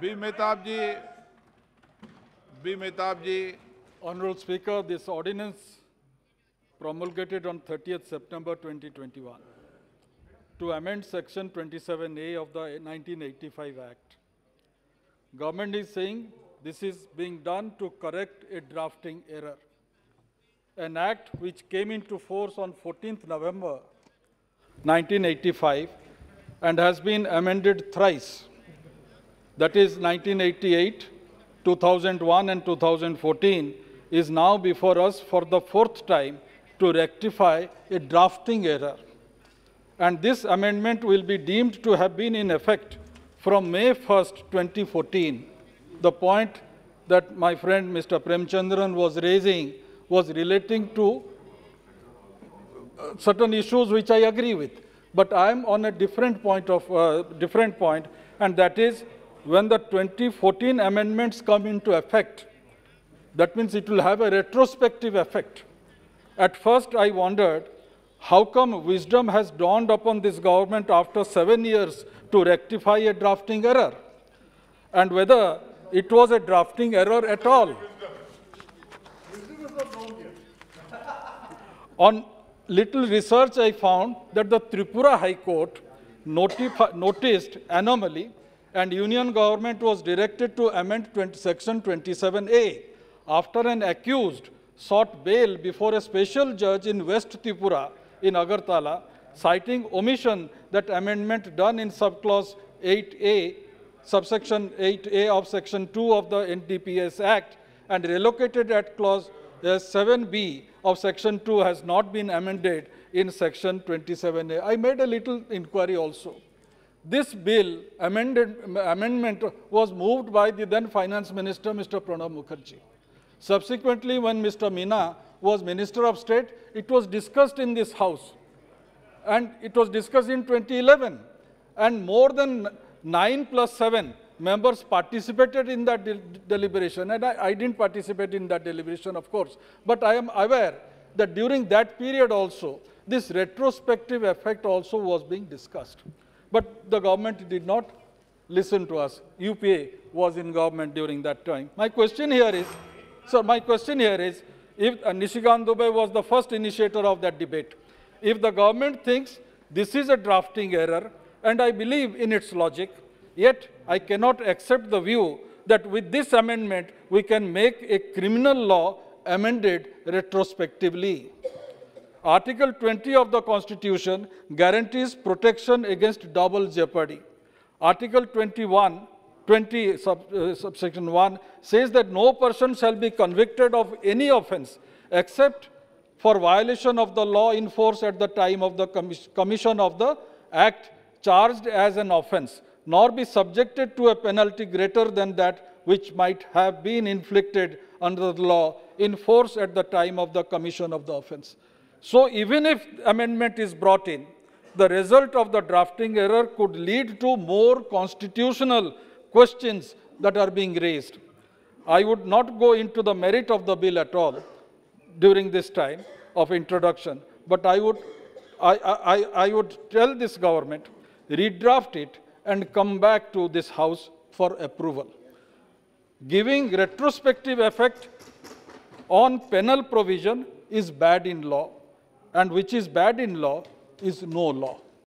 B. Mehtab ji. B. Mehtab ji. Honorable Speaker, this ordinance promulgated on 30th September 2021 to amend Section 27A of the 1985 Act. Government is saying this is being done to correct a drafting error. An act which came into force on 14th November 1985 and has been amended thrice, that is 1988, 2001 and 2014, is now before us for the fourth time to rectify a drafting error. And this amendment will be deemed to have been in effect from May 1st, 2014. The point that my friend Mr. Premchandran was raising was relating to certain issues which I agree with. But I am on a different point, and that is when the 2014 amendments come into effect, that means it will have a retrospective effect. At first I wondered, how come wisdom has dawned upon this government after 7 years to rectify a drafting error? And whether it was a drafting error at all. On little research, I found that the Tripura High Court noticed anomaly, and Union government was directed to amend Section 27A after an accused sought bail before a special judge in West Tripura in Agartala, citing omission that amendment done in subclause 8A, subsection 8A of Section 2 of the NDPS Act, and relocated at clause 7B of Section 2 has not been amended in Section 27A. I made a little inquiry also. This bill, amendment was moved by the then Finance Minister, Mr. Pranab Mukherjee. Subsequently, when Mr. Meena was Minister of State, it was discussed in this House. And it was discussed in 2011. And more than 9 plus 7 members participated in that deliberation. And I didn't participate in that deliberation, of course. But I am aware that during that period also, this retrospective effect also was being discussed. But the government did not listen to us. UPA was in government during that time. My question here is, if Nishikant Dubey was the first initiator of that debate, if the government thinks this is a drafting error, and I believe in its logic, yet I cannot accept the view that with this amendment we can make a criminal law amended retrospectively. Article 20 of the Constitution guarantees protection against double jeopardy. Article 20, subsection 1 says that no person shall be convicted of any offense except for violation of the law in force at the time of the commission of the act charged as an offense, nor be subjected to a penalty greater than that which might have been inflicted under the law in force at the time of the commission of the offense. So even if amendment is brought in, the result of the drafting error could lead to more constitutional questions that are being raised. I would not go into the merit of the bill at all during this time of introduction, but I would tell this government, redraft it and come back to this House for approval. Giving retrospective effect on penal provision is bad in law, and which is bad in law is no law.